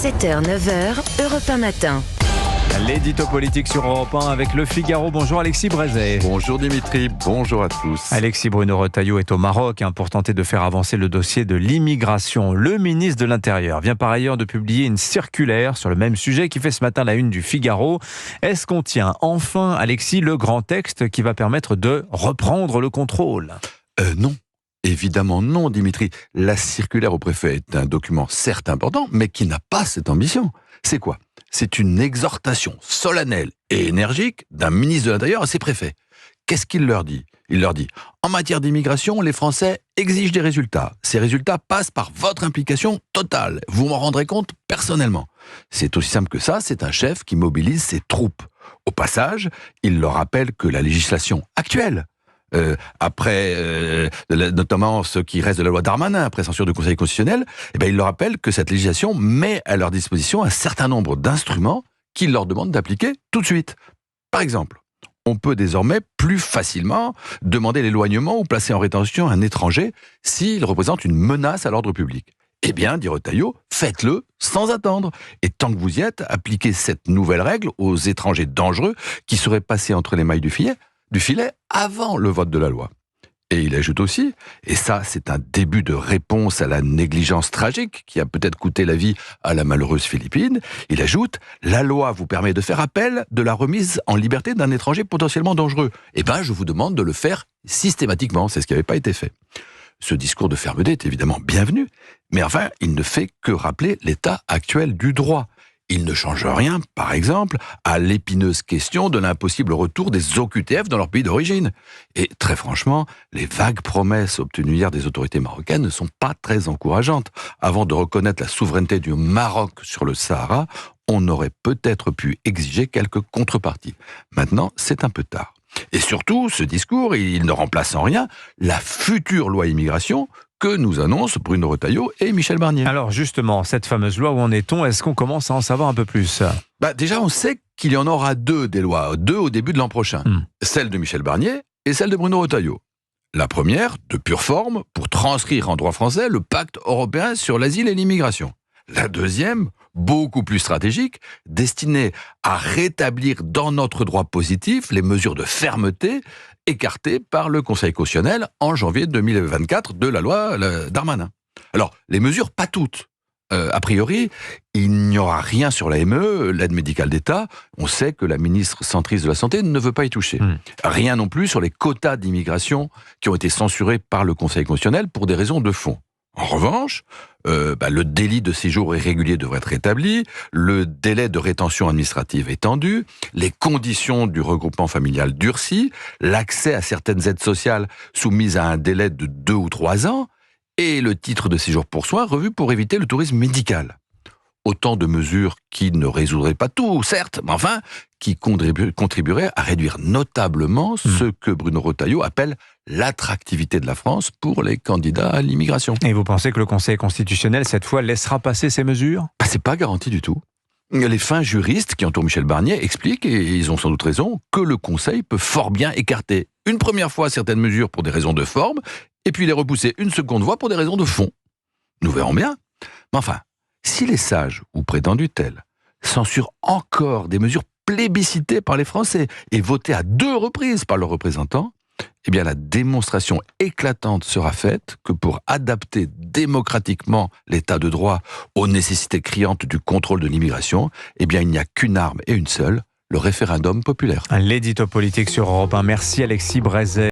7h, 9h, Europe 1 Matin. L'édito politique sur Europe 1 avec Le Figaro. Bonjour Alexis Brézet. Bonjour Dimitri, bonjour à tous. Alexis Bruno Retailleau est au Maroc pour tenter de faire avancer le dossier de l'immigration. Le ministre de l'Intérieur vient par ailleurs de publier une circulaire sur le même sujet qui fait ce matin la une du Figaro. Est-ce qu'on tient enfin, Alexis, le grand texte qui va permettre de reprendre le contrôle ? Non. Évidemment non, Dimitri. La circulaire au préfet est un document certes important, mais qui n'a pas cette ambition. C'est quoi ? C'est une exhortation solennelle et énergique d'un ministre de l'Intérieur à ses préfets. Qu'est-ce qu'il leur dit ? Il leur dit « En matière d'immigration, les Français exigent des résultats. Ces résultats passent par votre implication totale. Vous m'en rendrez compte personnellement. » C'est aussi simple que ça, c'est un chef qui mobilise ses troupes. Au passage, il leur rappelle que la législation actuelle, notamment ce qui reste de la loi Darmanin, après censure du Conseil constitutionnel, il leur rappelle que cette législation met à leur disposition un certain nombre d'instruments qu'il leur demande d'appliquer tout de suite. Par exemple, on peut désormais plus facilement demander l'éloignement ou placer en rétention un étranger s'il représente une menace à l'ordre public. Eh bien, dit Retailleau, faites-le sans attendre. Et tant que vous y êtes, appliquez cette nouvelle règle aux étrangers dangereux qui seraient passés entre les mailles du filet avant le vote de la loi. Et il ajoute aussi, et ça c'est un début de réponse à la négligence tragique qui a peut-être coûté la vie à la malheureuse Philippine, il ajoute, la loi vous permet de faire appel de la remise en liberté d'un étranger potentiellement dangereux. Eh bien, je vous demande de le faire systématiquement, c'est ce qui n'avait pas été fait. Ce discours de fermeté est évidemment bienvenu, mais enfin, il ne fait que rappeler l'état actuel du droit. Il ne change rien, par exemple, à l'épineuse question de l'impossible retour des OQTF dans leur pays d'origine. Et très franchement, les vagues promesses obtenues hier des autorités marocaines ne sont pas très encourageantes. Avant de reconnaître la souveraineté du Maroc sur le Sahara, on aurait peut-être pu exiger quelques contreparties. Maintenant, c'est un peu tard. Et surtout, ce discours, il ne remplace en rien la future loi immigration que nous annoncent Bruno Retailleau et Michel Barnier. Alors justement, cette fameuse loi, où en est-on ? Est-ce qu'on commence à en savoir un peu plus ? Déjà, on sait qu'il y en aura deux des lois, deux au début de l'an prochain. Celle de Michel Barnier et celle de Bruno Retailleau. La première, de pure forme, pour transcrire en droit français le pacte européen sur l'asile et l'immigration. La deuxième, beaucoup plus stratégique, destinée à rétablir dans notre droit positif les mesures de fermeté écartées par le Conseil constitutionnel en janvier 2024 de la loi Darmanin. Alors, les mesures, pas toutes. A priori, il n'y aura rien sur l'AME, l'aide médicale d'État. On sait que la ministre centriste de la Santé ne veut pas y toucher. Rien non plus sur les quotas d'immigration qui ont été censurés par le Conseil constitutionnel pour des raisons de fond. En revanche, le délit de séjour irrégulier devrait être rétabli, le délai de rétention administrative étendu, les conditions du regroupement familial durcies, l'accès à certaines aides sociales soumises à un délai de 2 ou 3 ans, et le titre de séjour pour soins revu pour éviter le tourisme médical. Autant de mesures qui ne résoudraient pas tout, certes, mais enfin, qui contribueraient à réduire notablement ce que Bruno Retailleau appelle l'attractivité de la France pour les candidats à l'immigration. Et vous pensez que le Conseil constitutionnel, cette fois, laissera passer ces mesures ? C'est pas garanti du tout. Les fins juristes qui entourent Michel Barnier expliquent, et ils ont sans doute raison, que le Conseil peut fort bien écarter une première fois certaines mesures pour des raisons de forme, et puis les repousser une seconde fois pour des raisons de fond. Nous verrons bien. Mais enfin, si les sages, ou prétendus tels, censurent encore des mesures plébiscitées par les Français et votées à 2 reprises par leurs représentants, eh bien la démonstration éclatante sera faite que pour adapter démocratiquement l'état de droit aux nécessités criantes du contrôle de l'immigration, eh bien il n'y a qu'une arme et une seule, le référendum populaire. L'édito politique sur Europe 1. Merci Alexis Brézet.